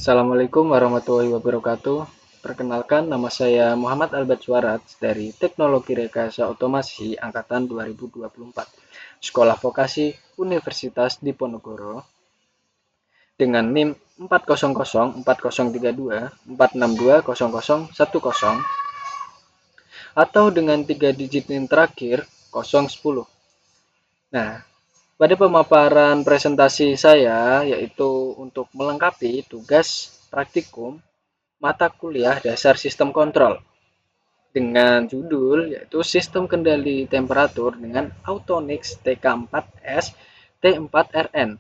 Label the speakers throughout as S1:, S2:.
S1: Assalamualaikum warahmatullahi wabarakatuh. Perkenalkan, nama saya Muhammad Albert Suarats dari Teknologi Rekayasa Otomasi Angkatan 2024, Sekolah Vokasi Universitas Diponegoro, dengan NIM 4004032462010 atau dengan 3 digit NIM terakhir 010. Nah, pada pemaparan presentasi saya yaitu untuk melengkapi tugas praktikum mata kuliah dasar sistem kontrol dengan judul yaitu Sistem Kendali Temperatur dengan Autonix TK4S T4RN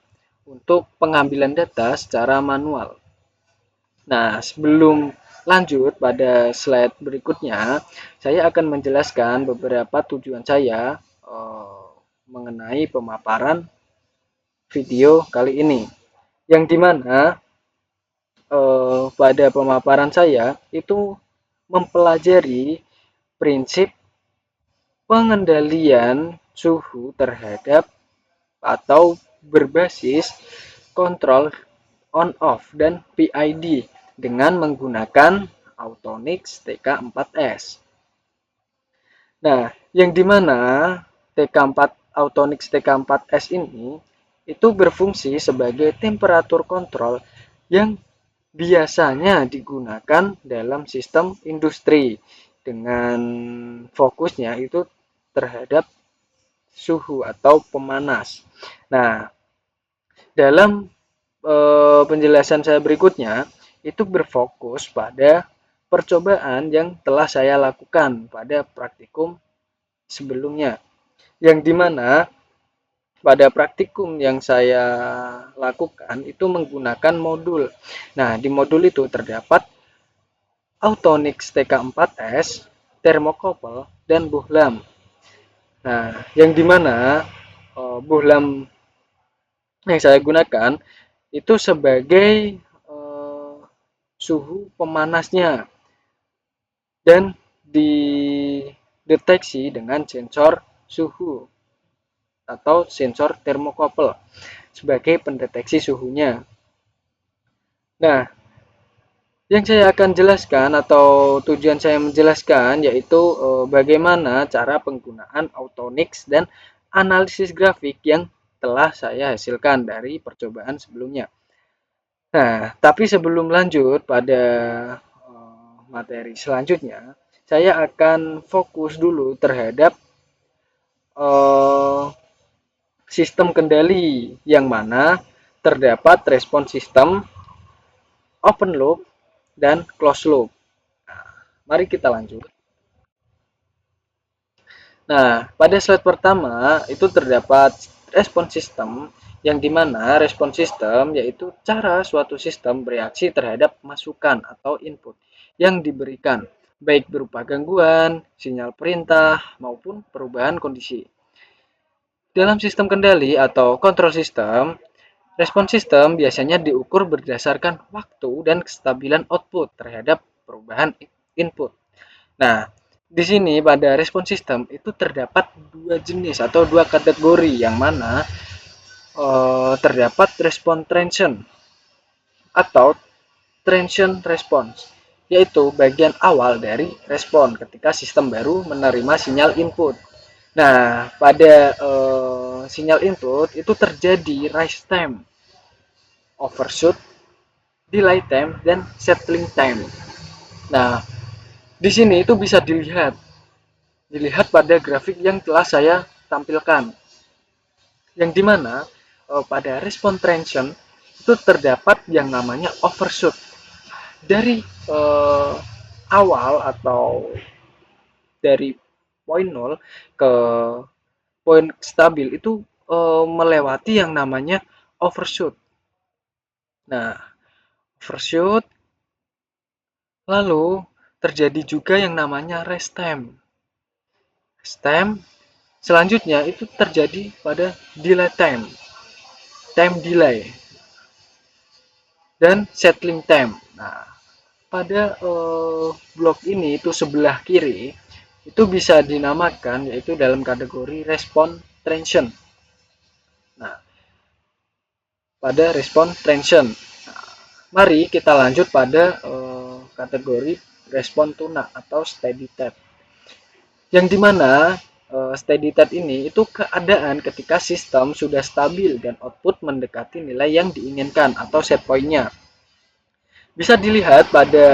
S1: untuk pengambilan data secara manual. Nah, sebelum lanjut pada slide berikutnya, saya akan menjelaskan beberapa tujuan saya mengenai pemaparan video kali ini. Yang dimana pada pemaparan saya itu mempelajari prinsip pengendalian suhu terhadap atau berbasis kontrol on-off dan PID dengan menggunakan Autonix TK4S. Nah, yang dimana Autonix TK4S ini itu berfungsi sebagai temperatur kontrol yang biasanya digunakan dalam sistem industri dengan fokusnya itu terhadap suhu atau pemanas. Nah, dalam penjelasan saya berikutnya itu berfokus pada percobaan yang telah saya lakukan pada praktikum sebelumnya, yang dimana pada praktikum yang saya lakukan itu menggunakan modul. Nah, di modul itu terdapat Autonix TK4S, Thermocouple, dan Bohlam. Nah, yang dimana Bohlam yang saya gunakan itu sebagai suhu pemanasnya dan dideteksi dengan sensor suhu atau sensor thermocouple sebagai pendeteksi suhunya. Nah, yang saya akan jelaskan atau tujuan saya menjelaskan yaitu bagaimana cara penggunaan Autonix dan analisis grafik yang telah saya hasilkan dari percobaan sebelumnya. Nah, tapi sebelum lanjut pada materi selanjutnya, saya akan fokus dulu terhadap sistem kendali yang mana terdapat respon sistem, open loop, dan closed loop. Nah, mari kita lanjut. Nah, pada slide pertama itu terdapat respon sistem yang dimana respon sistem yaitu cara suatu sistem bereaksi terhadap masukan atau input yang diberikan, baik berupa gangguan, sinyal perintah, maupun perubahan kondisi. Dalam sistem kendali atau kontrol sistem, respon sistem biasanya diukur berdasarkan waktu dan kestabilan output terhadap perubahan input. Nah, di sini pada respon sistem itu terdapat dua jenis atau dua kategori yang mana terdapat respon transient atau transient response, yaitu bagian awal dari respon ketika sistem baru menerima sinyal input. Nah, pada sinyal input itu terjadi rise time, overshoot, delay time, dan settling time. Nah, di sini itu bisa dilihat pada grafik yang telah saya tampilkan, yang dimana pada respon transient itu terdapat yang namanya overshoot dari awal atau dari poin 0 ke poin stabil itu melewati yang namanya overshoot. Nah, overshoot lalu terjadi juga yang namanya rest time. Rest time selanjutnya itu terjadi pada delay time, time delay, dan settling time. Nah, pada blok ini itu sebelah kiri itu bisa dinamakan yaitu dalam kategori respon transient. Nah, pada respon transient. Nah, Mari kita lanjut pada kategori respon tuna atau steady state. Yang dimana steady state ini itu keadaan ketika sistem sudah stabil dan output mendekati nilai yang diinginkan atau set point-nya. Bisa dilihat pada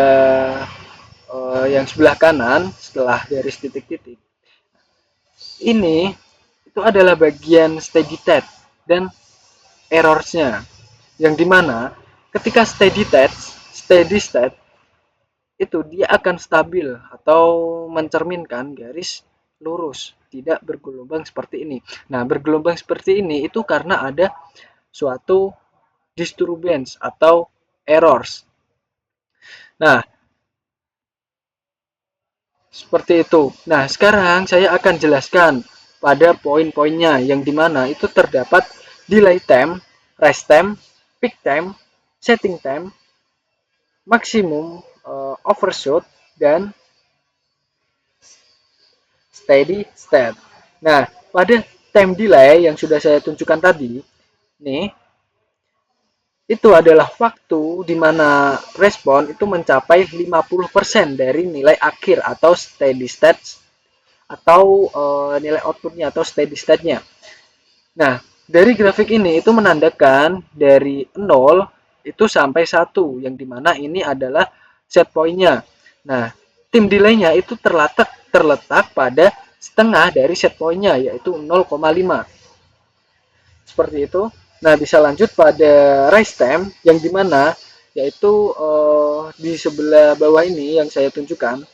S1: yang sebelah kanan setelah garis titik-titik. Ini itu adalah bagian steady state dan errors-nya. Yang dimana ketika steady state itu dia akan stabil atau mencerminkan garis lurus, tidak bergelombang seperti ini. Nah, bergelombang seperti ini itu karena ada suatu disturbance atau errors. Nah, seperti itu. Nah, sekarang saya akan jelaskan pada poin-poinnya yang dimana itu terdapat delay time, rest time, peak time, setting time, maksimum overshoot, dan steady state. Nah, pada time delay yang sudah saya tunjukkan tadi, nih, itu adalah waktu di mana respon itu mencapai 50% dari nilai akhir atau steady state atau nilai outputnya atau steady state-nya. Nah, dari grafik ini itu menandakan dari 0 itu sampai 1 yang dimana ini adalah set point-nya. Nah, tim delay-nya itu terletak pada setengah dari set point-nya yaitu 0,5. Seperti itu. Nah, bisa lanjut pada rise time yang dimana yaitu di sebelah bawah ini yang saya tunjukkan.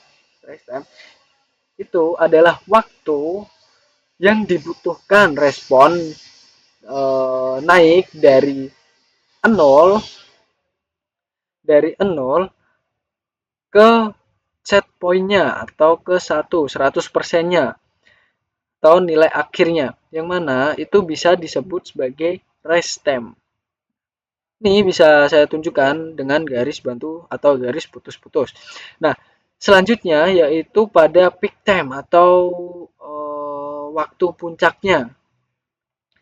S1: Rise time itu adalah waktu yang dibutuhkan respon naik nol dari 0 ke set point-nya atau ke 100%-nya atau nilai akhirnya yang mana itu bisa disebut sebagai rise time. Ini bisa saya tunjukkan dengan garis bantu atau garis putus-putus. Nah, selanjutnya yaitu pada peak time atau waktu puncaknya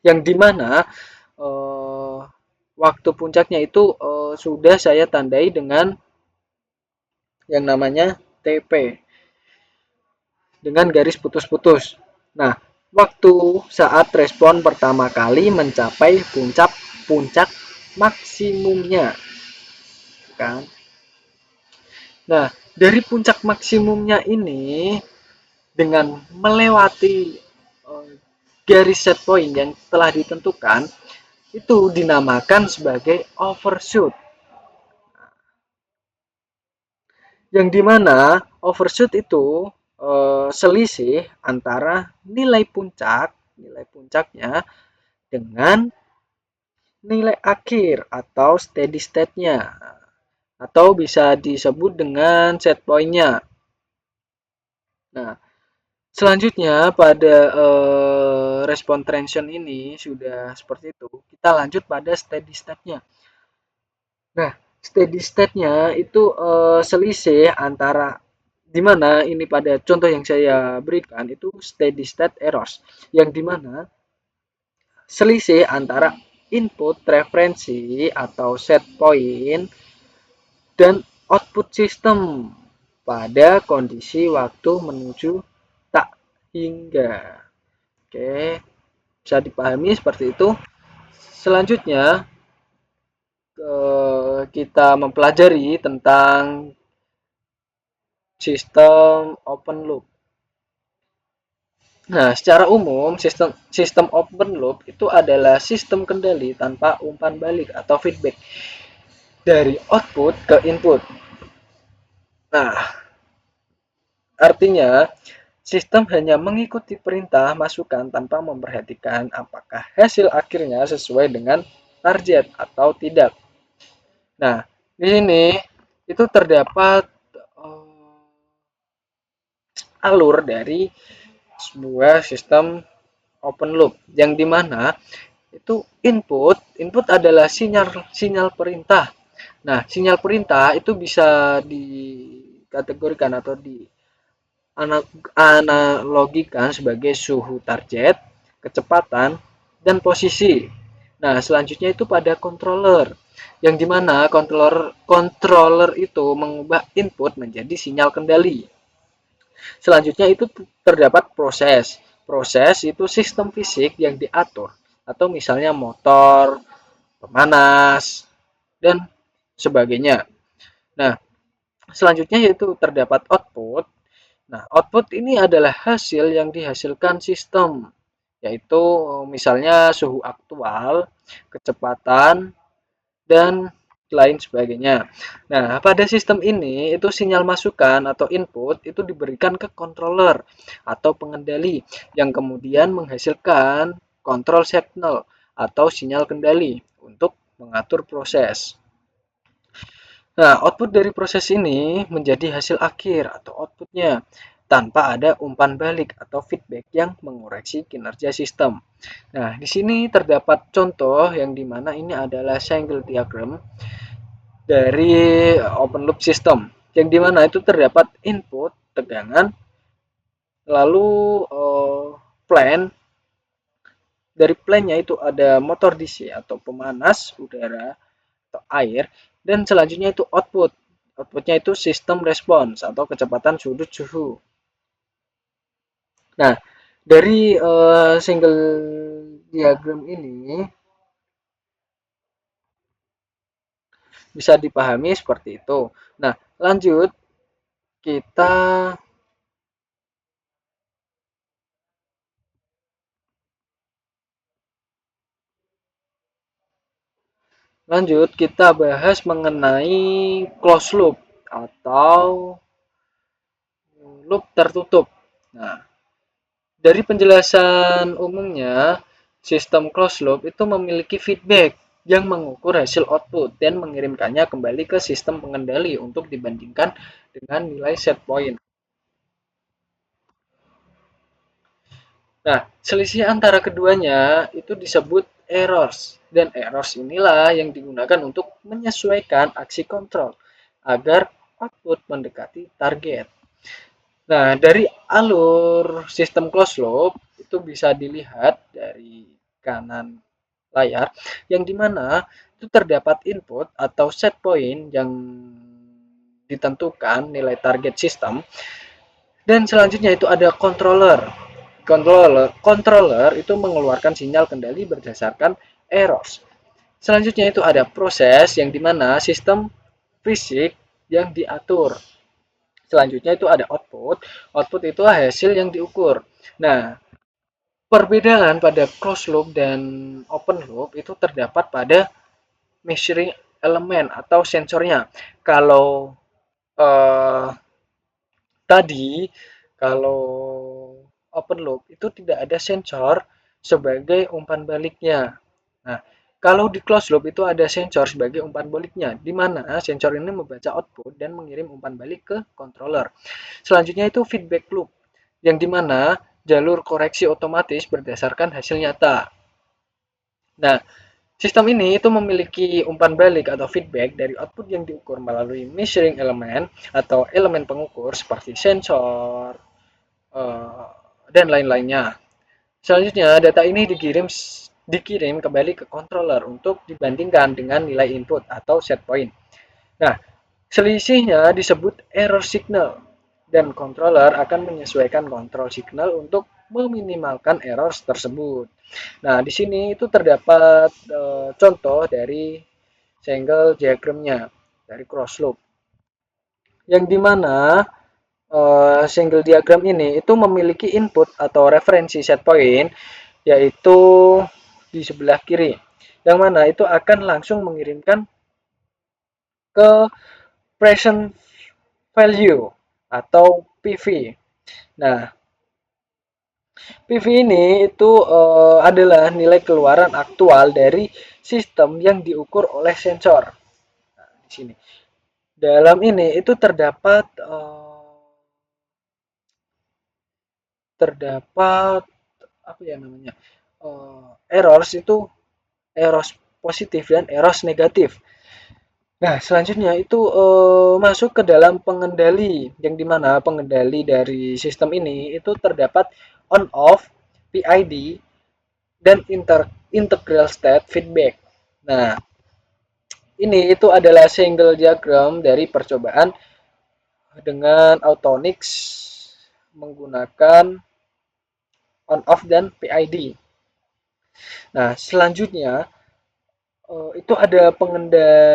S1: yang dimana waktu puncaknya itu sudah saya tandai dengan yang namanya TP dengan garis putus-putus. Nah, waktu saat respon pertama kali mencapai puncak maksimumnya, kan? Nah, dari puncak maksimumnya ini dengan melewati garis set point yang telah ditentukan itu dinamakan sebagai overshoot. Yang dimana overshoot itu selisih antara nilai puncaknya dengan nilai akhir atau steady state-nya atau bisa disebut dengan set point-nya. Nah, selanjutnya pada respon tension ini sudah seperti itu. Kita lanjut pada steady state-nya. Nah, steady state-nya itu selisih antara di mana ini pada contoh yang saya berikan itu steady state errors yang dimana selisih antara input referensi atau set point dan output system pada kondisi waktu menuju tak hingga. Oke, bisa dipahami seperti itu. Selanjutnya kita mempelajari tentang sistem open loop. Nah, secara umum sistem open loop itu adalah sistem kendali tanpa umpan balik atau feedback dari output ke input. Nah, artinya sistem hanya mengikuti perintah masukan tanpa memperhatikan apakah hasil akhirnya sesuai dengan target atau tidak. Nah, di sini itu terdapat alur dari sebuah sistem open loop yang dimana itu input adalah sinyal perintah. Nah, sinyal perintah itu bisa dikategorikan atau dianalogikan sebagai suhu target, kecepatan, dan posisi. Nah, selanjutnya itu pada controller. yang dimana controller itu mengubah input menjadi sinyal kendali. Selanjutnya itu terdapat proses. Proses itu sistem fisik yang diatur, atau misalnya motor, pemanas, dan sebagainya. Nah, selanjutnya yaitu terdapat output. Nah, output ini adalah hasil yang dihasilkan sistem, yaitu misalnya suhu aktual, kecepatan, dan lain sebagainya. Nah, pada sistem ini itu sinyal masukan atau input itu diberikan ke controller atau pengendali yang kemudian menghasilkan control signal atau sinyal kendali untuk mengatur proses. Nah, output dari proses ini menjadi hasil akhir atau outputnya tanpa ada umpan balik atau feedback yang mengoreksi kinerja sistem. Nah, di sini terdapat contoh yang dimana ini adalah single diagram dari open loop system yang dimana itu terdapat input tegangan lalu plan dari plannya itu ada motor DC atau pemanas udara atau air dan selanjutnya itu outputnya itu sistem respons atau kecepatan sudut suhu. Nah, dari single diagram ini bisa dipahami seperti itu. Nah, lanjut kita bahas mengenai closed loop atau loop tertutup. Nah, dari penjelasan umumnya, sistem closed loop itu memiliki feedback yang mengukur hasil output dan mengirimkannya kembali ke sistem pengendali untuk dibandingkan dengan nilai set point. Nah, selisih antara keduanya itu disebut errors. Dan errors inilah yang digunakan untuk menyesuaikan aksi kontrol agar output mendekati target. Nah, dari alur sistem closed loop itu bisa dilihat dari kanan layar yang dimana itu terdapat input atau set point yang ditentukan nilai target sistem dan selanjutnya itu ada controller. Controller itu mengeluarkan sinyal kendali berdasarkan errors. Selanjutnya itu ada proses yang dimana sistem fisik yang diatur. Selanjutnya itu ada output. Output itu hasil yang diukur. Nah, perbedaan pada closed loop dan open loop itu terdapat pada measuring elemen atau sensornya. Kalau eh, tadi kalau open loop itu tidak ada sensor sebagai umpan baliknya. Nah, kalau di closed loop itu ada sensor sebagai umpan baliknya, di mana sensor ini membaca output dan mengirim umpan balik ke controller. Selanjutnya itu feedback loop, yang di mana jalur koreksi otomatis berdasarkan hasil nyata. Nah, sistem ini itu memiliki umpan balik atau feedback dari output yang diukur melalui measuring element atau elemen pengukur seperti sensor, eh, dan lain-lainnya. Selanjutnya, data ini dikirim kembali ke controller untuk dibandingkan dengan nilai input atau set point. Nah, selisihnya disebut error signal dan controller akan menyesuaikan control signal untuk meminimalkan error tersebut. Nah, di sini itu terdapat contoh dari single diagramnya dari cross loop yang dimana single diagram ini itu memiliki input atau referensi set point yaitu di sebelah kiri yang mana itu akan langsung mengirimkan ke present value atau PV. Nah, PV ini itu adalah nilai keluaran aktual dari sistem yang diukur oleh sensor. Nah, di sini. Dalam ini itu terdapat apa ya namanya? Errors itu errors positif dan errors negatif. Nah, selanjutnya itu masuk ke dalam pengendali, yang dimana pengendali dari sistem ini itu terdapat on off, PID, dan integral state feedback. Nah, Ini itu adalah single diagram dari percobaan dengan Autonix menggunakan on off dan PID. Nah, selanjutnya itu ada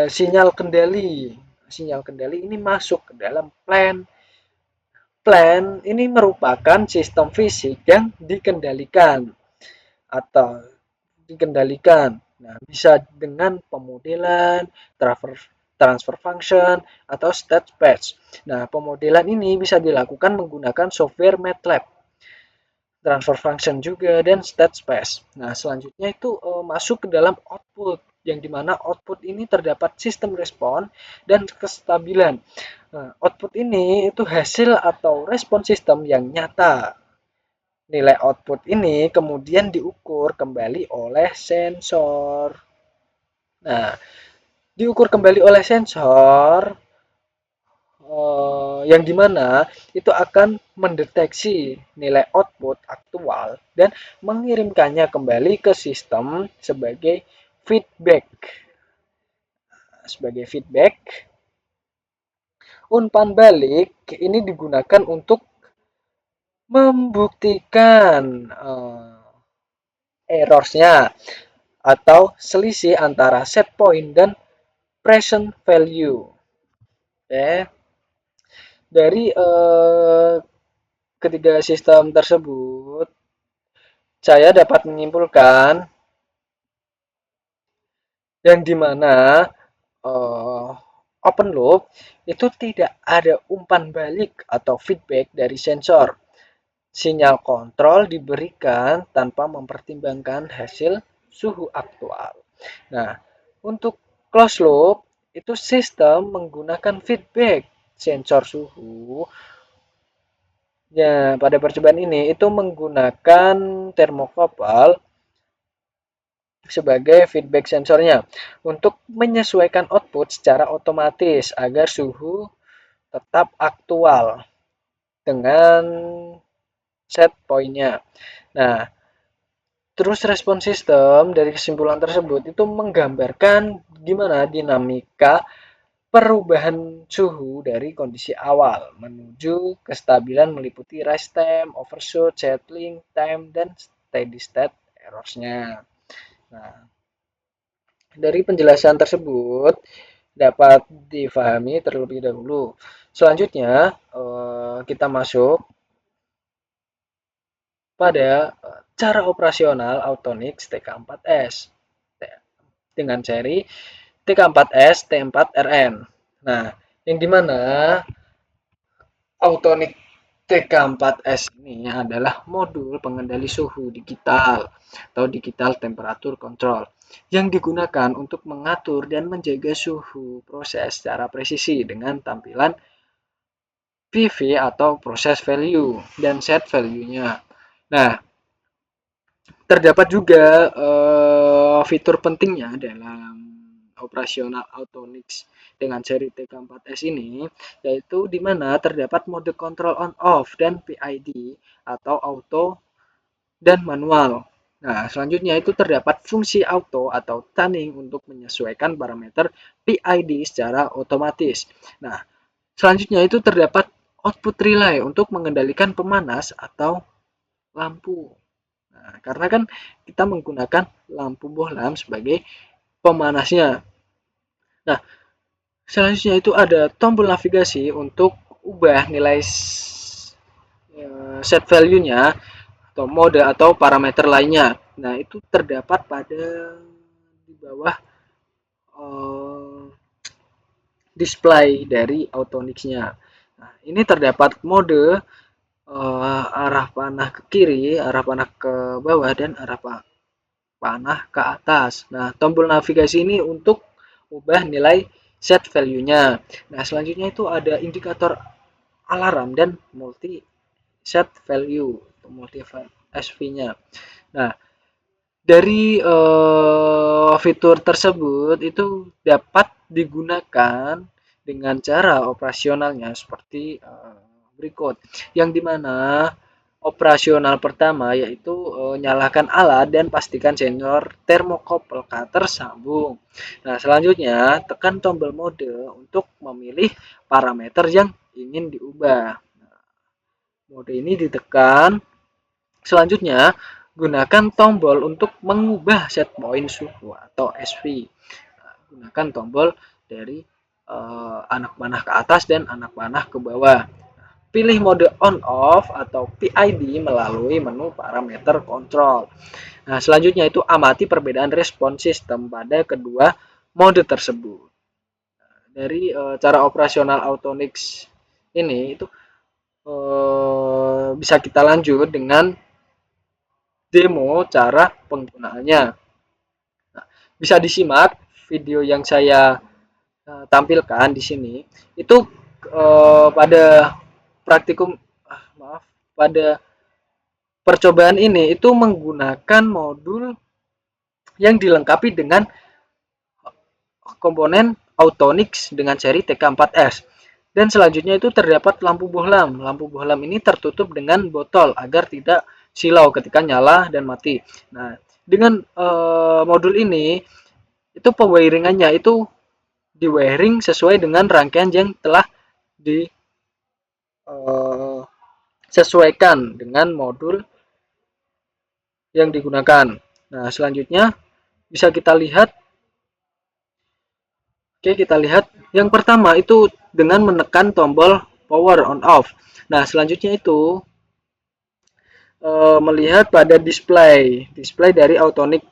S1: sinyal kendali. Sinyal kendali ini masuk ke dalam plan. Plan ini merupakan sistem fisik yang dikendalikan atau dikendalikan. Nah, bisa dengan pemodelan, transfer function, atau state space. Nah, pemodelan ini bisa dilakukan menggunakan software MATLAB, transfer function juga, dan state space. Nah, selanjutnya itu masuk ke dalam output, yang dimana output ini terdapat sistem respon dan kestabilan. Nah, output ini itu hasil atau respon sistem yang nyata. Nilai output ini kemudian diukur kembali oleh sensor. Nah, diukur kembali oleh sensor yang dimana itu akan mendeteksi nilai output aktual dan mengirimkannya kembali ke sistem sebagai feedback. Sebagai feedback, umpan balik ini digunakan untuk membuktikan errorsnya atau selisih antara set point dan present value. Oke. Dari ketiga sistem tersebut, saya dapat menyimpulkan yang dimana open loop itu tidak ada umpan balik atau feedback dari sensor. Sinyal kontrol diberikan tanpa mempertimbangkan hasil suhu aktual. Nah, untuk closed loop itu sistem menggunakan feedback sensor suhu. Ya, pada percobaan ini itu menggunakan termokopal sebagai feedback sensornya untuk menyesuaikan output secara otomatis agar suhu tetap aktual dengan set point-nya. Nah, terus respon sistem dari kesimpulan tersebut itu menggambarkan gimana dinamika perubahan suhu dari kondisi awal menuju kestabilan meliputi rise time, overshoot, settling time, dan steady state errors-nya. Nah, dari penjelasan tersebut dapat difahami terlebih dahulu. Selanjutnya, kita masuk pada cara operasional Autonix TK4S dengan seri TK4S T4RN. Nah, yang dimana Autonix TK4S ini adalah modul pengendali suhu digital atau digital temperature control yang digunakan untuk mengatur dan menjaga suhu proses secara presisi dengan tampilan PV atau proses value dan set value-nya. Nah, terdapat juga fitur pentingnya dalam operasional Autonix dengan seri TK4S ini, yaitu di mana terdapat mode kontrol on off dan PID atau auto dan manual. Nah, selanjutnya itu terdapat fungsi auto atau tuning untuk menyesuaikan parameter PID secara otomatis. Nah, selanjutnya itu terdapat output relay untuk mengendalikan pemanas atau lampu. Nah, karena kan kita menggunakan lampu bohlam sebagai pemanasnya. Nah, selanjutnya itu ada tombol navigasi untuk ubah nilai set value-nya atau mode atau parameter lainnya. Nah, itu terdapat pada di bawah display dari Autonix-nya. Nah, ini terdapat mode arah panah ke kiri, arah panah ke bawah, dan arah panah ke atas. Nah, tombol navigasi ini untuk ubah nilai set value-nya. Nah, selanjutnya itu ada indikator alarm dan multi set value, multi SV-nya. Nah, dari fitur tersebut itu dapat digunakan dengan cara operasionalnya seperti berikut, yang dimana operasional pertama yaitu nyalakan alat dan pastikan sensor thermocouple tersambung. Nah, selanjutnya tekan tombol mode untuk memilih parameter yang ingin diubah. Mode ini ditekan. Selanjutnya, gunakan tombol untuk mengubah set point suhu atau SV. Gunakan tombol dari anak panah ke atas dan anak panah ke bawah. Pilih mode on off atau PID melalui menu parameter kontrol. Nah, selanjutnya itu amati perbedaan respon sistem pada kedua mode tersebut. Dari cara operasional Autonix ini itu bisa kita lanjut dengan demo cara penggunaannya. Nah, bisa disimak video yang saya tampilkan di sini. Itu pada praktikum, maaf, pada percobaan ini itu menggunakan modul yang dilengkapi dengan komponen Autonix dengan seri TK4S. Dan selanjutnya itu terdapat lampu bohlam. Lampu bohlam ini tertutup dengan botol agar tidak silau ketika nyala dan mati. Nah, dengan modul ini itu pewiringannya itu di wiring sesuai dengan rangkaian yang telah disesuaikan dengan modul yang digunakan. Nah, selanjutnya bisa kita lihat. Oke, kita lihat yang pertama itu dengan menekan tombol power on off. Nah, selanjutnya itu melihat pada display dari Autonix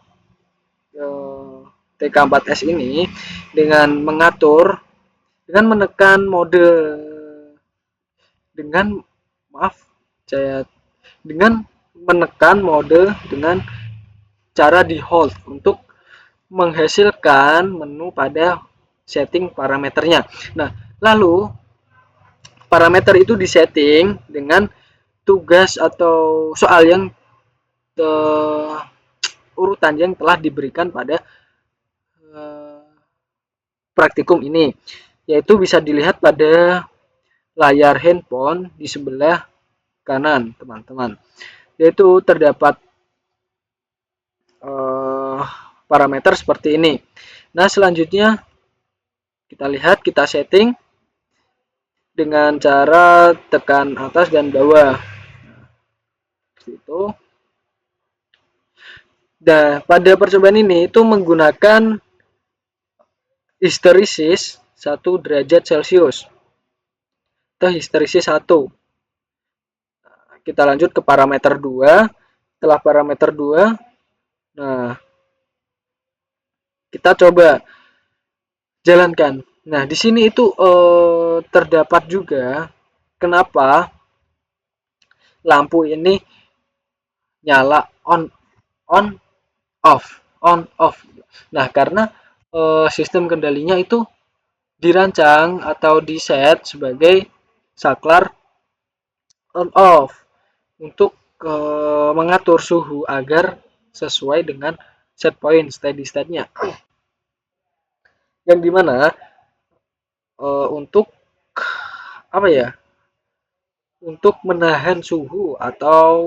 S1: TK4S ini dengan mengatur dengan menekan mode dengan maaf saya dengan menekan mode dengan cara di hold untuk menghasilkan menu pada setting parameternya. Nah, lalu parameter itu disetting dengan tugas atau soal yang urutan yang telah diberikan pada praktikum ini, yaitu bisa dilihat pada layar handphone di sebelah kanan, teman-teman. Yaitu terdapat parameter seperti ini. Nah, selanjutnya kita lihat, kita setting dengan cara tekan atas dan bawah. Itu. Nah, pada percobaan ini itu menggunakan histeresis 1 derajat Celcius atau histeresis 1. Kita lanjut ke parameter 2. Setelah parameter 2, nah kita coba jalankan. Nah, di sini itu terdapat juga kenapa lampu ini nyala on off. Nah, karena sistem kendalinya itu dirancang atau diset sebagai saklar on off untuk mengatur suhu agar sesuai dengan set point steady state-nya. Yang dimana untuk apa ya? Untuk menahan suhu atau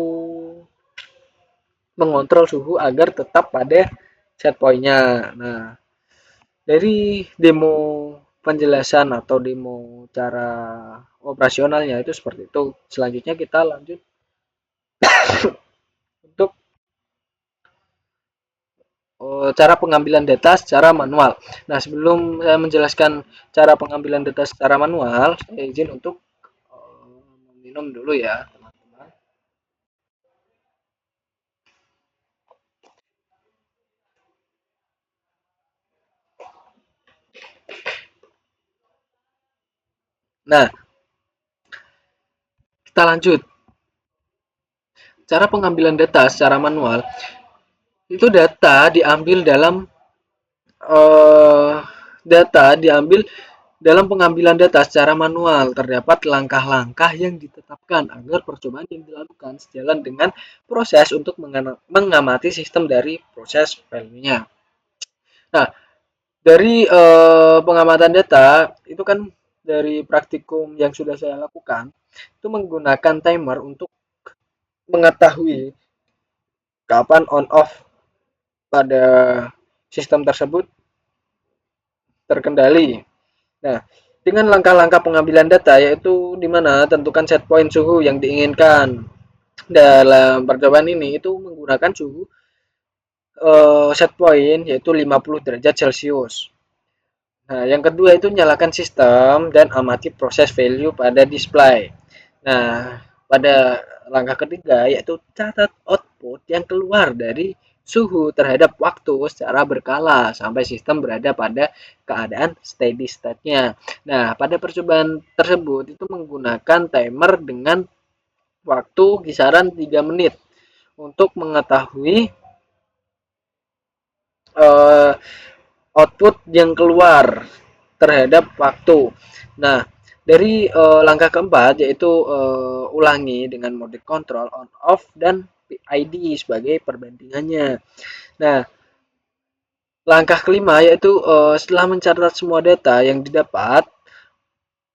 S1: mengontrol suhu agar tetap pada set point-nya. Nah, dari demo penjelasan atau demo cara operasionalnya itu seperti itu. Selanjutnya kita lanjut untuk cara pengambilan data secara manual. Nah, sebelum saya menjelaskan cara pengambilan data secara manual, saya izin untuk minum dulu ya, teman-teman. Nah, kita lanjut. Cara pengambilan data secara manual itu data diambil dalam pengambilan data secara manual. Terdapat langkah-langkah yang ditetapkan agar percobaan yang dilakukan sejalan dengan proses untuk mengamati sistem dari proses filenya. Nah, dari pengamatan data itu kan dari praktikum yang sudah saya lakukan itu menggunakan timer untuk mengetahui kapan on off pada sistem tersebut terkendali. Nah, dengan langkah-langkah pengambilan data yaitu di mana tentukan set point suhu yang diinginkan. Dalam percobaan ini itu menggunakan suhu set point yaitu 50 derajat Celcius. Nah, yang kedua itu nyalakan sistem dan amati proses value pada display. Nah, pada langkah ketiga yaitu catat output yang keluar dari suhu terhadap waktu secara berkala sampai sistem berada pada keadaan steady state-nya. Nah, pada percobaan tersebut itu menggunakan timer dengan waktu kisaran 3 menit untuk mengetahui uh, output yang keluar terhadap waktu. Nah, dari langkah keempat yaitu ulangi dengan mode control on off dan PID sebagai perbandingannya. Nah, langkah kelima yaitu setelah mencatat semua data yang didapat,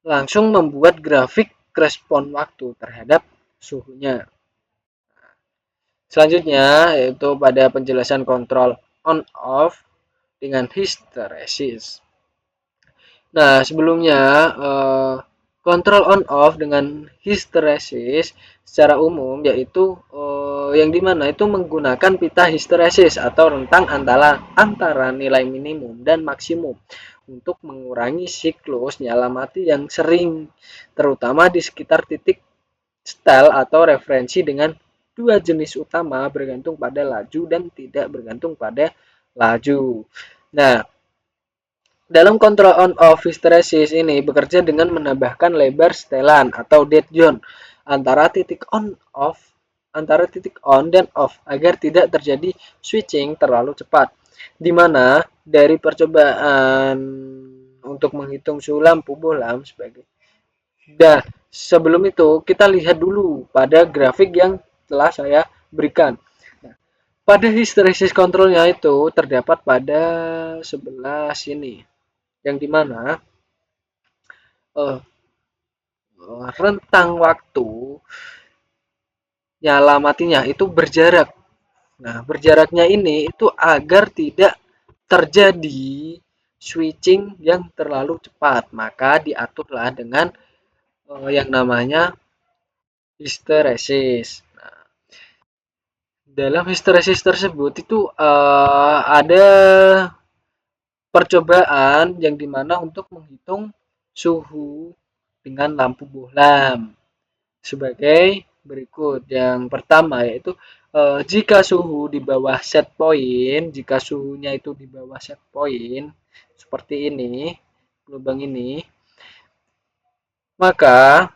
S1: langsung membuat grafik respon waktu terhadap suhunya. Selanjutnya yaitu pada penjelasan kontrol on off dengan hysteresis. Nah, sebelumnya kontrol on off dengan hysteresis secara umum yaitu yang dimana itu menggunakan pita hysteresis atau rentang antara nilai minimum dan maksimum untuk mengurangi siklus nyala mati yang sering, terutama di sekitar titik style atau referensi dengan dua jenis utama bergantung pada laju dan tidak bergantung pada laju. Nah, dalam kontrol on-off hysteresis ini bekerja dengan menambahkan lebar setelan atau dead zone antara titik on dan off agar tidak terjadi switching terlalu cepat. Di mana dari percobaan untuk menghitung suhu lampu bohlam sebagai. Nah, sebelum itu kita lihat dulu pada grafik yang telah saya berikan. Nah, pada hysteresis kontrolnya itu terdapat pada sebelah sini yang dimana rentang waktu nyala matinya itu berjarak. Nah, berjaraknya ini itu agar tidak terjadi switching yang terlalu cepat, maka diaturlah dengan yang namanya hysteresis. Nah, dalam hysteresis tersebut itu ada percobaan yang dimana untuk menghitung suhu dengan lampu bohlam sebagai berikut. Yang pertama yaitu jika suhu di bawah set point, jika suhunya itu di bawah set point seperti ini, lubang ini, maka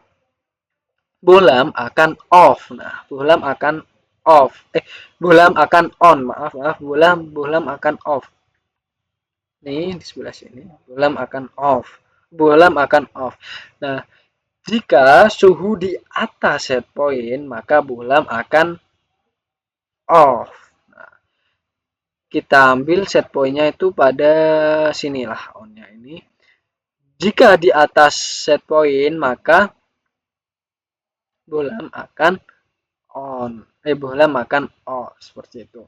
S1: bohlam akan off. Nah, bohlam akan off. Bohlam akan on, maaf, bohlam akan off. Nih di sebelah sini, bohlam akan off. Bohlam akan off. Nah, jika suhu di atas set point, maka bohlam akan off. Nah, kita ambil set point-nya itu pada sinilah on-nya ini. Jika di atas set point, maka bohlam akan on. Bohlam akan off seperti itu.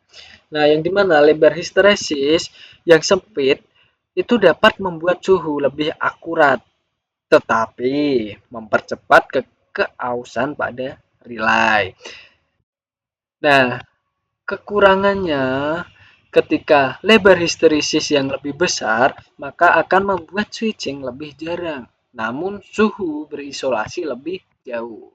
S1: Nah, yang dimana lebar hysteresis yang sempit itu dapat membuat suhu lebih akurat, tetapi mempercepat keausan pada relay. Nah, kekurangannya ketika lebar hysteresis yang lebih besar, maka akan membuat switching lebih jarang, namun suhu berisolasi lebih jauh.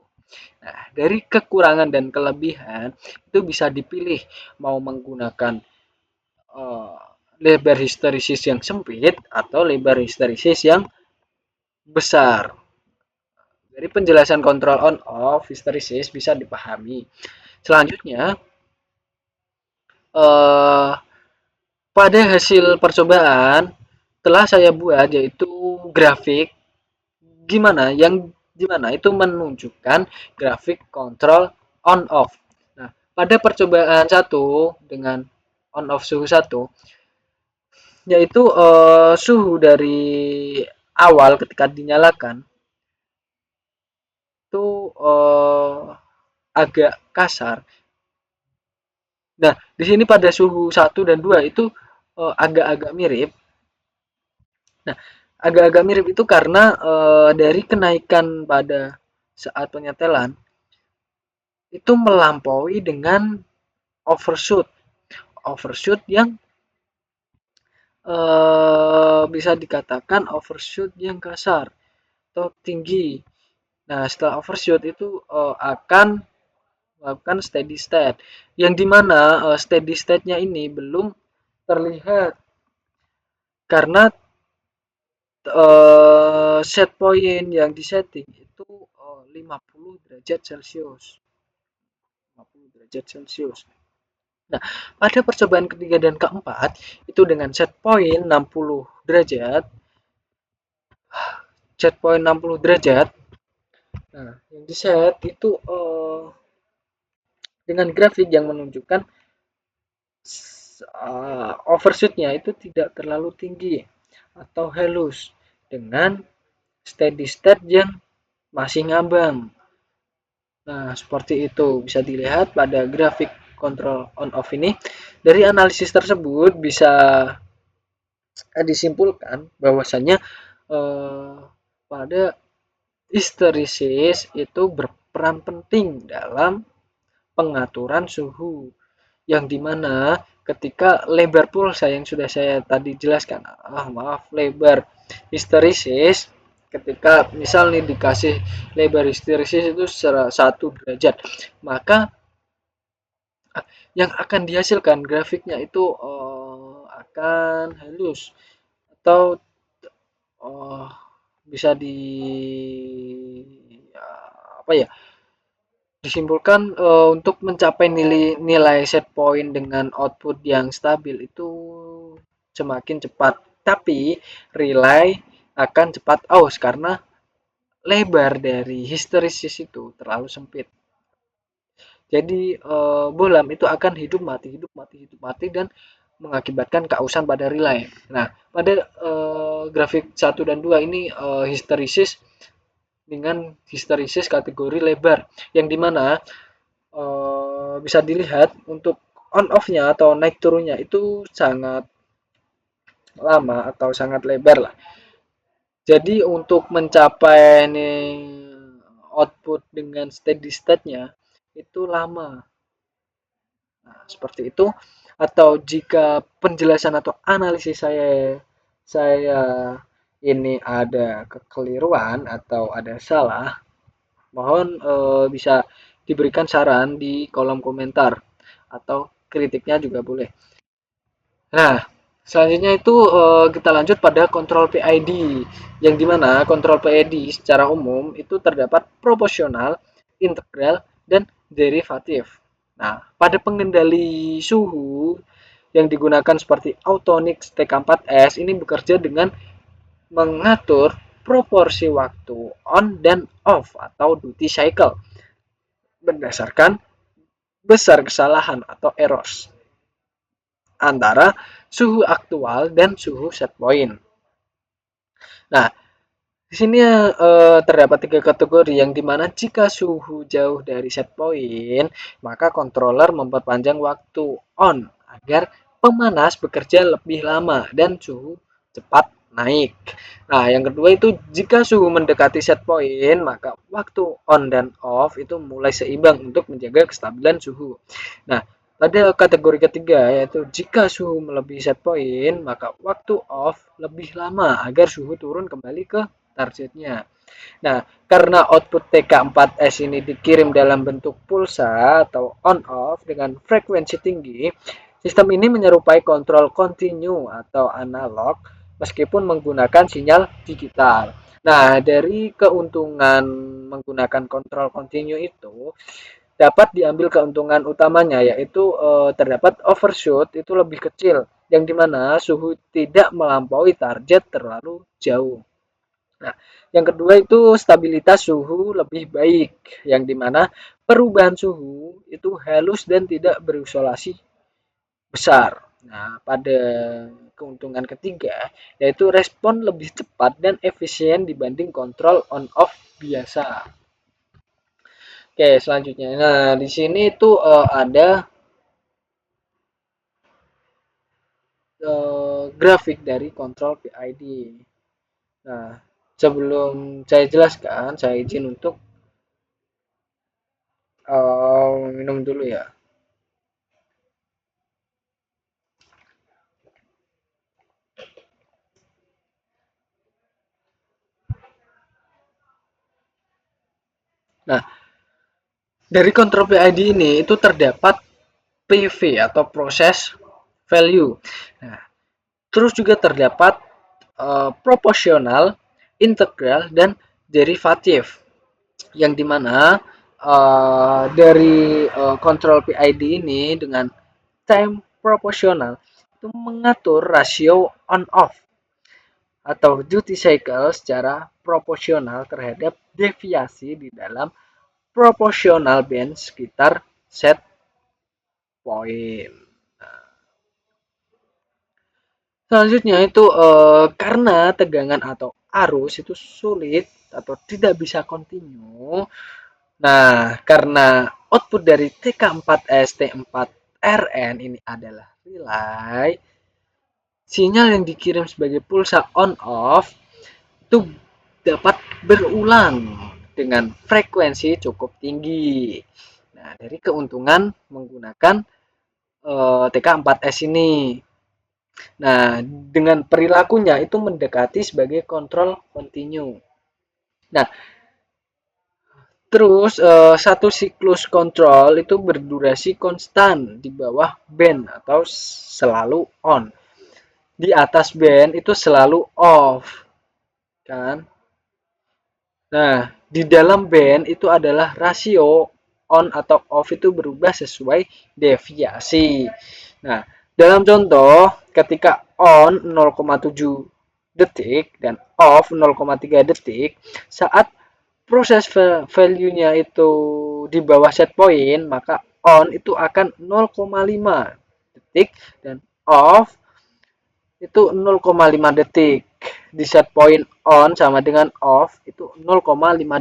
S1: Nah, dari kekurangan dan kelebihan itu bisa dipilih mau menggunakan uh, lebar hysteresis yang sempit atau lebar hysteresis yang besar. Dari penjelasan kontrol on off hysteresis bisa dipahami. Selanjutnya, eh, pada hasil percobaan telah saya buat yaitu grafik gimana itu menunjukkan grafik kontrol on off. Nah, pada percobaan satu dengan on off suhu satu yaitu suhu dari awal ketika dinyalakan itu agak kasar. Nah, di sini pada suhu 1 dan 2 itu agak-agak mirip. Nah, agak-agak mirip itu karena dari kenaikan pada saat penyetelan itu melampaui dengan overshoot. Overshoot yang bisa dikatakan overshoot yang kasar atau tinggi. Nah, setelah overshoot itu akan melakukan steady state, yang dimana steady state-nya ini belum terlihat karena set point yang disetting itu 50 derajat Celcius. 50 derajat Celcius. Nah, pada percobaan ketiga dan keempat itu dengan set point 60 derajat, set point 60 derajat. Nah, yang di set itu dengan grafik yang menunjukkan overshoot-nya itu tidak terlalu tinggi atau halus dengan steady state yang masih ngambang. Nah, seperti itu bisa dilihat pada grafik kontrol on off ini. Dari analisis tersebut bisa disimpulkan bahwasanya pada histeresis itu berperan penting dalam pengaturan suhu, yang dimana ketika lebar pulsa yang sudah saya tadi jelaskan, lebar histeresis, ketika misal nih dikasih lebar histeresis itu 1 derajat, maka yang akan dihasilkan grafiknya itu akan halus atau uh, bisa di apa ya, disimpulkan untuk mencapai nilai set point dengan output yang stabil itu semakin cepat, tapi relay akan cepat aus karena lebar dari histeresis itu terlalu sempit. Jadi bohlam itu akan hidup mati, hidup mati, hidup mati, dan mengakibatkan keausan pada relay. Nah, pada grafik 1 dan 2 ini histeresis dengan histeresis kategori lebar, yang dimana bisa dilihat untuk on off-nya atau naik turunnya itu sangat lama atau sangat lebar lah. Jadi untuk mencapai output dengan steady state-nya itu lama. Nah, seperti itu. Atau jika penjelasan atau analisis saya ini ada kekeliruan atau ada salah, mohon bisa diberikan saran di kolom komentar atau kritiknya juga boleh. Nah, selanjutnya itu kita lanjut pada kontrol PID, yang dimana kontrol PID secara umum itu terdapat proporsional, integral, dan derivatif. Nah, pada pengendali suhu yang digunakan seperti Autonix TK4S ini bekerja dengan mengatur proporsi waktu on dan off atau duty cycle berdasarkan besar kesalahan atau errors antara suhu aktual dan suhu set point. Nah, di sini terdapat 3 kategori, yang dimana jika suhu jauh dari set point, maka controller memperpanjang waktu on agar pemanas bekerja lebih lama dan suhu cepat naik. Nah, yang kedua itu jika suhu mendekati set point, maka waktu on dan off itu mulai seimbang untuk menjaga kestabilan suhu. Nah, pada kategori ketiga yaitu jika suhu melebihi set point, maka waktu off lebih lama agar suhu turun kembali ke targetnya. Nah, karena output TK4S ini dikirim dalam bentuk pulsa atau on-off dengan frekuensi tinggi, sistem ini menyerupai kontrol kontinu atau analog meskipun menggunakan sinyal digital. Nah, dari keuntungan menggunakan kontrol kontinu itu dapat diambil keuntungan utamanya, yaitu terdapat overshoot itu lebih kecil, yang dimana suhu tidak melampaui target terlalu jauh. Nah, yang kedua itu stabilitas suhu lebih baik, yang dimana perubahan suhu itu halus dan tidak berisolasi besar. Nah, pada keuntungan ketiga yaitu respon lebih cepat dan efisien dibanding kontrol on off biasa. Oke, selanjutnya. Nah, di sini tuh ada grafik dari kontrol PID. Nah, sebelum saya jelaskan, saya izin untuk minum dulu ya. Nah, dari kontrol PID ini itu terdapat PV atau proses value. Nah, terus juga terdapat proporsional, integral, dan derivatif. Yang dimana dari kontrol PID ini dengan time proporsional itu mengatur rasio on off atau duty cycle secara proporsional terhadap deviasi di dalam proporsional band sekitar set point. Selanjutnya itu karena tegangan atau arus itu sulit atau tidak bisa kontinu. Nah, karena output dari TK4S T4RN ini adalah relay, sinyal yang dikirim sebagai pulsa on off itu dapat berulang dengan frekuensi cukup tinggi. Nah, dari keuntungan menggunakan TK4S ini. Nah, dengan perilakunya itu mendekati sebagai kontrol continue. Nah, terus satu siklus kontrol itu berdurasi konstan di bawah band atau selalu on. Di atas band itu selalu off, kan? Nah, di dalam band itu adalah rasio on atau off itu berubah sesuai deviasi. Nah, dalam contoh ketika on 0,7 detik dan off 0,3 detik, saat proses value-nya itu di bawah set point, maka on itu akan 0,5 detik dan off itu 0,5 detik. Di set point on sama dengan off itu 0,5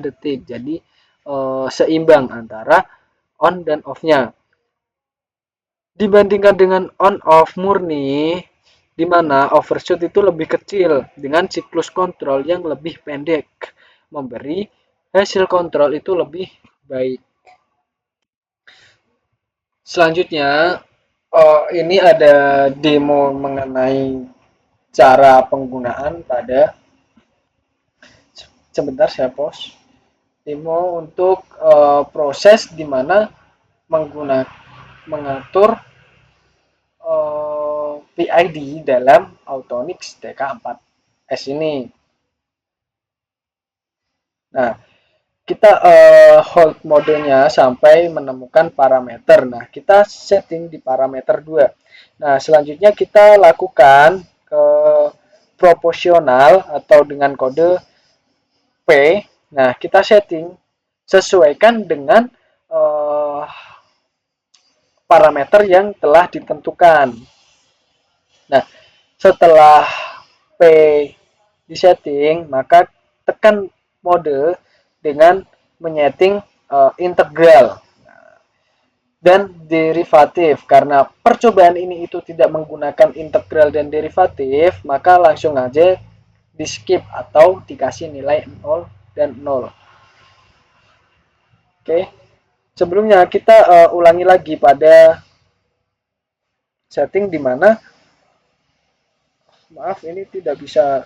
S1: detik. Jadi seimbang antara on dan off-nya. Dibandingkan dengan on off murni, di mana overshoot itu lebih kecil dengan siklus kontrol yang lebih pendek, memberi hasil kontrol itu lebih baik. Selanjutnya, ini ada demo mengenai cara penggunaan pada sebentar saya pause. Demo untuk proses di mana menggunakan mengatur PID dalam Autonix TK4S ini. Nah, kita hold modenya sampai menemukan parameter. Nah, kita setting di parameter 2. Nah, selanjutnya kita lakukan ke proporsional atau dengan kode P. Nah, kita setting sesuaikan dengan parameter yang telah ditentukan. Nah, setelah P disetting, maka tekan mode dengan menyeting integral dan derivatif. Karena percobaan ini itu tidak menggunakan integral dan derivatif, maka langsung aja di skip atau dikasih nilai 0 dan 0. Oke. Sebelumnya kita ulangi lagi pada setting di mana maaf ini tidak bisa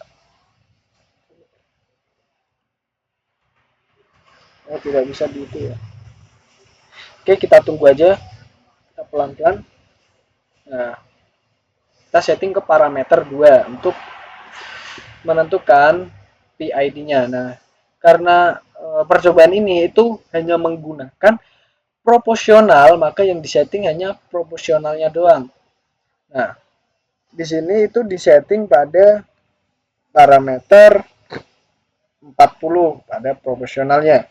S1: tidak bisa di itu ya. Oke, kita tunggu aja. Kita pelan-pelan. Nah, kita setting ke parameter 2 untuk menentukan PID-nya. Nah, karena percobaan ini itu hanya menggunakan proporsional, maka yang disetting hanya proporsionalnya doang. Nah, di sini itu disetting pada parameter 40 pada proporsionalnya.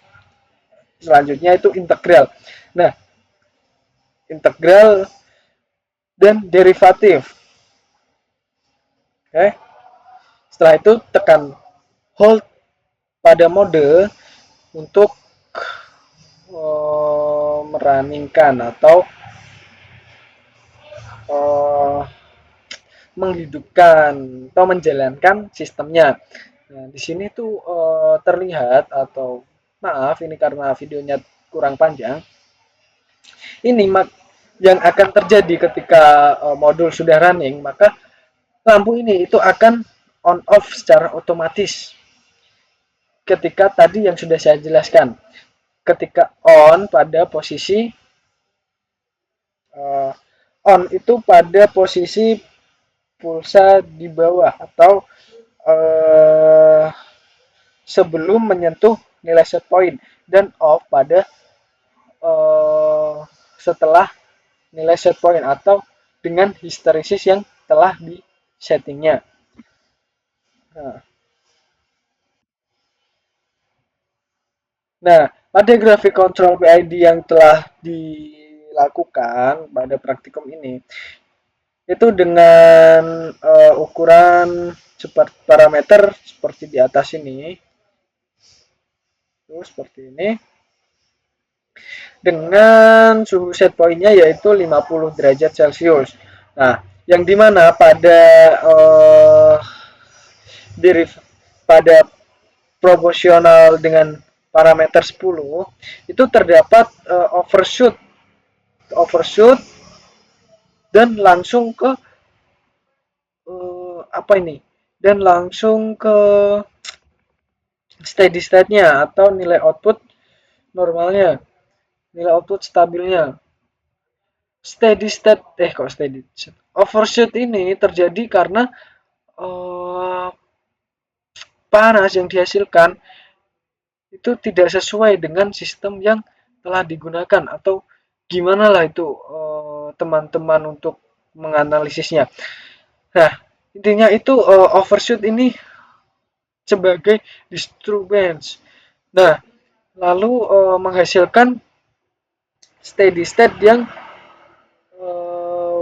S1: Selanjutnya itu integral. Nah, integral dan derivatif. Oke. Setelah itu tekan hold pada mode untuk meraningkan atau eh, menghidupkan atau menjalankan sistemnya. Nah, di sini tuh terlihat atau maaf ini karena videonya kurang panjang. Ini yang akan terjadi ketika modul sudah running, maka lampu ini itu akan on off secara otomatis. Ketika tadi yang sudah saya jelaskan, ketika on pada posisi uh, on itu pada posisi pulsa di bawah atau uh, sebelum menyentuh nilai set point dan off pada uh, setelah nilai set point atau dengan histeresis yang telah di settingnya. Nah, nah, pada grafik kontrol PID yang telah dilakukan pada praktikum ini, itu dengan ukuran parameter seperti di atas ini, tuh seperti ini, dengan suhu set pointnya yaitu 50 derajat Celcius. Nah, yang dimana pada pada proporsional dengan parameter 10 itu terdapat overshoot dan langsung ke apa ini dan langsung ke steady state-nya atau nilai output normalnya, nilai output stabilnya. Steady state kok steady state. Overshoot ini terjadi karena uh, panas yang dihasilkan itu tidak sesuai dengan sistem yang telah digunakan atau gimana lah itu teman-teman untuk menganalisisnya. Nah, intinya itu overshoot ini sebagai disturbance. Nah, lalu menghasilkan steady state yang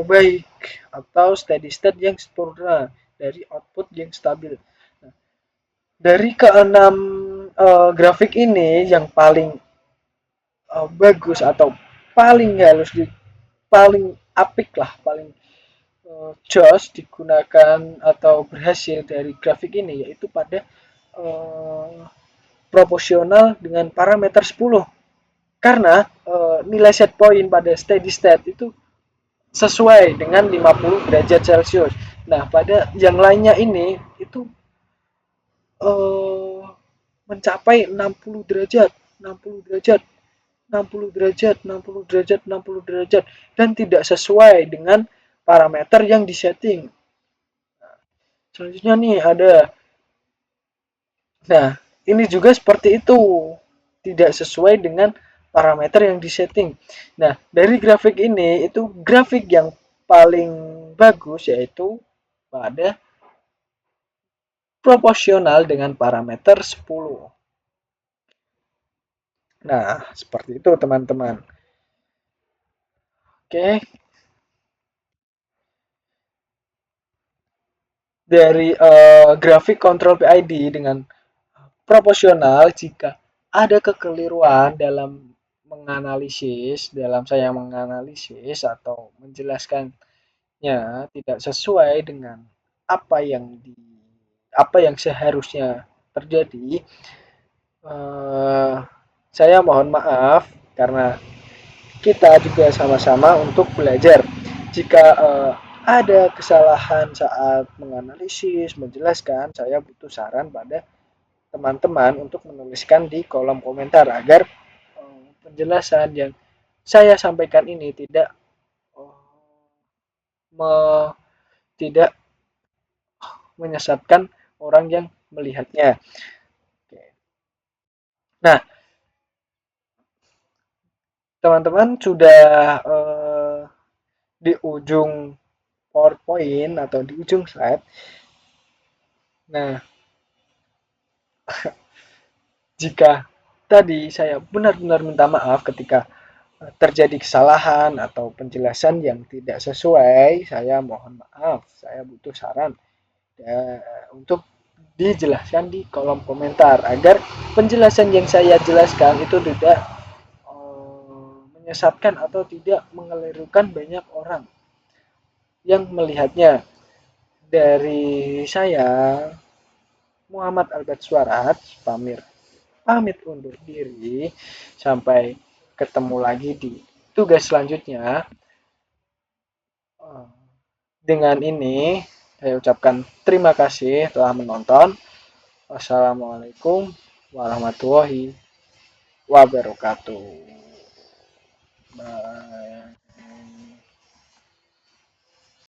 S1: baik atau steady state yang sempurna dari output yang stabil. Nah, dari keenam grafik ini yang paling bagus atau paling halus paling apik lah, paling jos digunakan atau berhasil dari grafik ini yaitu pada uh, proporsional dengan parameter 10 karena nilai set point pada steady state itu sesuai dengan 50 derajat Celcius. Nah, pada yang lainnya ini itu uh, mencapai 60 derajat, 60 derajat, 60 derajat, 60 derajat, 60 derajat dan tidak sesuai dengan parameter yang disetting. Selanjutnya nih ada. Nah, ini juga seperti itu. Tidak sesuai dengan parameter yang disetting. Nah, dari grafik ini itu grafik yang paling bagus yaitu pada proporsional dengan parameter 10. Nah, seperti itu teman-teman. Oke, dari grafik kontrol PID dengan proporsional jika ada kekeliruan dalam saya menganalisis atau menjelaskannya tidak sesuai dengan apa yang apa yang seharusnya terjadi, eh, saya mohon maaf karena kita juga sama-sama untuk belajar. Jika ada kesalahan saat menganalisis, menjelaskan, saya butuh saran pada teman-teman untuk menuliskan di kolom komentar agar penjelasan yang saya sampaikan ini tidak me, tidak menyesatkan orang yang melihatnya. Nah, teman-teman sudah di ujung PowerPoint atau di ujung slide. Nah, jika tadi saya benar-benar minta maaf ketika terjadi kesalahan atau penjelasan yang tidak sesuai, saya mohon maaf. Saya butuh saran untuk dijelaskan di kolom komentar agar penjelasan yang saya jelaskan itu tidak menyesatkan atau tidak mengelirukan banyak orang yang melihatnya. Dari saya, Muhammad Albert Suaraj, pamit undur diri. Sampai ketemu lagi di tugas selanjutnya. Dengan ini, saya ucapkan terima kasih telah menonton. Wassalamualaikum warahmatullahi wabarakatuh.